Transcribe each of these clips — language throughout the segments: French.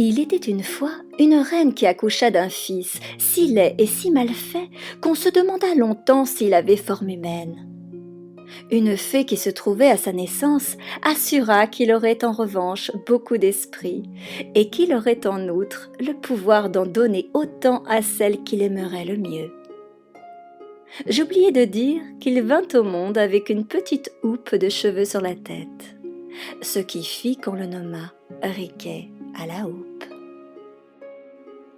Il était une fois une reine qui accoucha d'un fils, si laid et si mal fait qu'on se demanda longtemps s'il avait forme humaine. Une fée qui se trouvait à sa naissance assura qu'il aurait en revanche beaucoup d'esprit et qu'il aurait en outre le pouvoir d'en donner autant à celle qu'il aimerait le mieux. J'oubliais de dire qu'il vint au monde avec une petite houppe de cheveux sur la tête, ce qui fit qu'on le nomma Riquet à la houppe.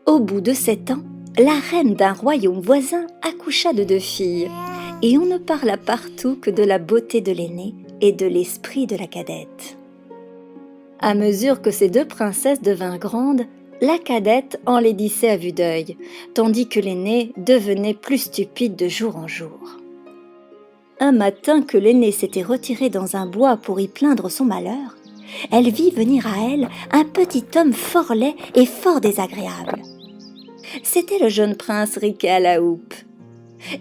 Au bout de 7 ans, la reine d'un royaume voisin accoucha de 2 filles, et on ne parla partout que de la beauté de l'aînée et de l'esprit de la cadette. À mesure que ces 2 princesses devinrent grandes, la cadette enlaidissait à vue d'œil, tandis que l'aînée devenait plus stupide de jour en jour. Un matin que l'aînée s'était retirée dans un bois pour y plaindre son malheur, elle vit venir à elle un petit homme fort laid et fort désagréable. C'était le jeune prince Riquet à la houppe.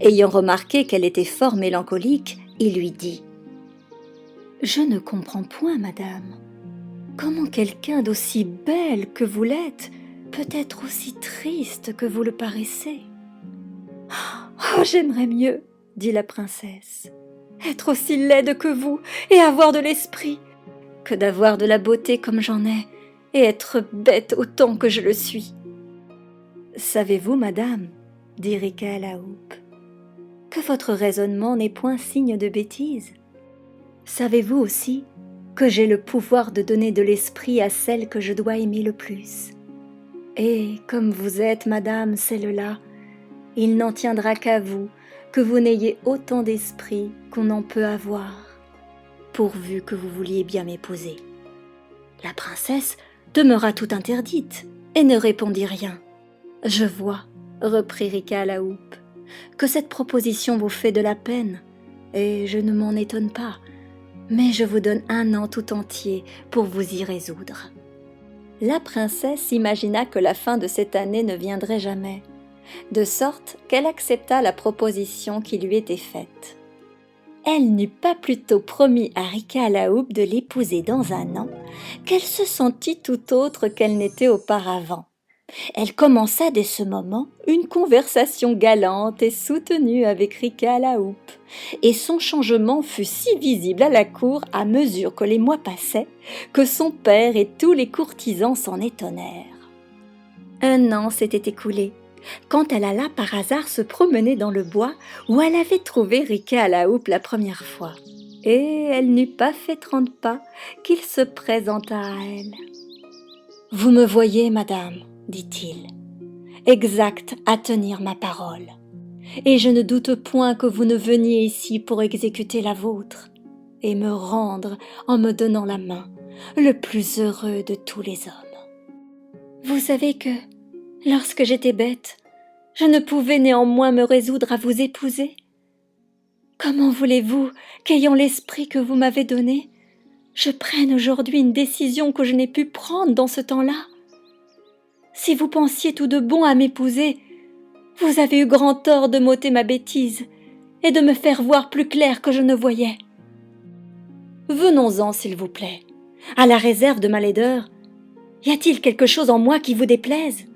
Ayant remarqué qu'elle était fort mélancolique, il lui dit « Je ne comprends point, madame. Comment quelqu'un d'aussi belle que vous l'êtes peut être aussi triste que vous le paraissez ?»« Oh, j'aimerais mieux, dit la princesse, être aussi laide que vous et avoir de l'esprit, que d'avoir de la beauté comme j'en ai et être bête autant que je le suis. » « Savez-vous, madame, dit Riquet à la houppe, que votre raisonnement n'est point signe de bêtise? Savez-vous aussi que j'ai le pouvoir de donner de l'esprit à celle que je dois aimer le plus? Et comme vous êtes, madame, celle-là, il n'en tiendra qu'à vous que vous n'ayez autant d'esprit qu'on en peut avoir, pourvu que vous vouliez bien m'épouser. » La princesse demeura tout interdite et ne répondit rien. « Je vois, reprit Riquet à la houppe, que cette proposition vous fait de la peine, et je ne m'en étonne pas, mais je vous donne 1 an tout entier pour vous y résoudre. » La princesse imagina que la fin de cette année ne viendrait jamais, de sorte qu'elle accepta la proposition qui lui était faite. Elle n'eut pas plutôt promis à Riquet à la houppe de l'épouser dans 1 an qu'elle se sentit tout autre qu'elle n'était auparavant. Elle commença dès ce moment une conversation galante et soutenue avec Riquet à la houppe, et son changement fut si visible à la cour à mesure que les mois passaient, que son père et tous les courtisans s'en étonnèrent. 1 an s'était écoulé, quand elle alla par hasard se promener dans le bois où elle avait trouvé Riquet à la houppe la première fois, et elle n'eut pas fait 30 pas qu'il se présenta à elle. « Vous me voyez, madame, dit-il, exact à tenir ma parole, et je ne doute point que vous ne veniez ici pour exécuter la vôtre, et me rendre en me donnant la main, le plus heureux de tous les hommes. Vous savez que, lorsque j'étais bête, je ne pouvais néanmoins me résoudre à vous épouser. Comment voulez-vous qu'ayant l'esprit que vous m'avez donné, je prenne aujourd'hui une décision que je n'ai pu prendre dans ce temps-là? Si vous pensiez tout de bon à m'épouser, vous avez eu grand tort de m'ôter ma bêtise et de me faire voir plus clair que je ne voyais. Venons-en, s'il vous plaît, à la réserve de ma laideur. Y a-t-il quelque chose en moi qui vous déplaise?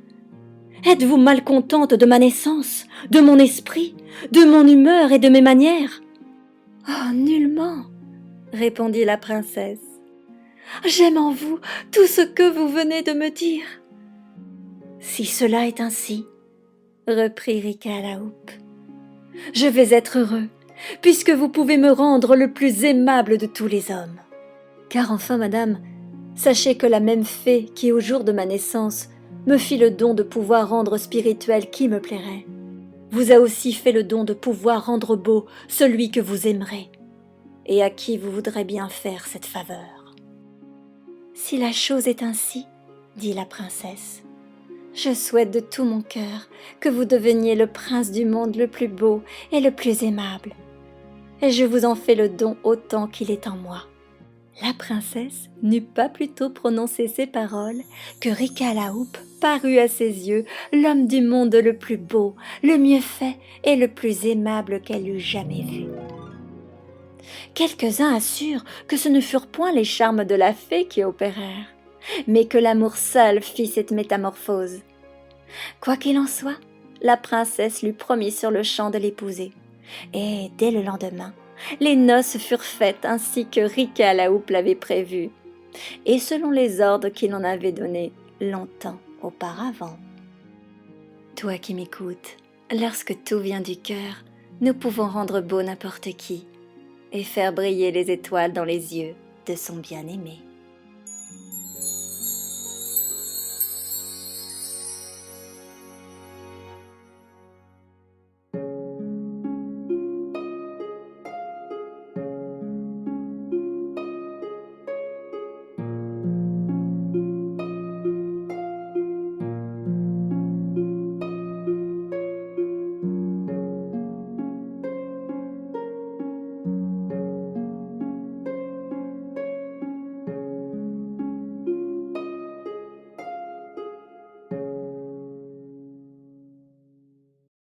Êtes-vous malcontente de ma naissance, de mon esprit, de mon humeur et de mes manières? Oh, nullement, répondit la princesse. J'aime en vous tout ce que vous venez de me dire. Si cela est ainsi, reprit Riquet à la houppe, je vais être heureux, puisque vous pouvez me rendre le plus aimable de tous les hommes. Car enfin, madame, sachez que la même fée qui, au jour de ma naissance, me fit le don de pouvoir rendre spirituel qui me plairait, vous a aussi fait le don de pouvoir rendre beau celui que vous aimerez, et à qui vous voudrez bien faire cette faveur. Si la chose est ainsi, dit la princesse, je souhaite de tout mon cœur que vous deveniez le prince du monde le plus beau et le plus aimable, et je vous en fais le don autant qu'il est en moi. » La princesse n'eut pas plutôt prononcé ces paroles que Riquet à la houppe parut à ses yeux l'homme du monde le plus beau, le mieux fait et le plus aimable qu'elle eût jamais vu. Quelques-uns assurent que ce ne furent point les charmes de la fée qui opérèrent, mais que l'amour seul fit cette métamorphose. Quoi qu'il en soit, la princesse lui promit sur-le-champ de l'épouser. Et dès le lendemain, les noces furent faites ainsi que Rica la Houppe l'avait prévu, et selon les ordres qu'il en avait donnés longtemps auparavant. Toi qui m'écoutes, lorsque tout vient du cœur, nous pouvons rendre beau n'importe qui et faire briller les étoiles dans les yeux de son bien-aimé.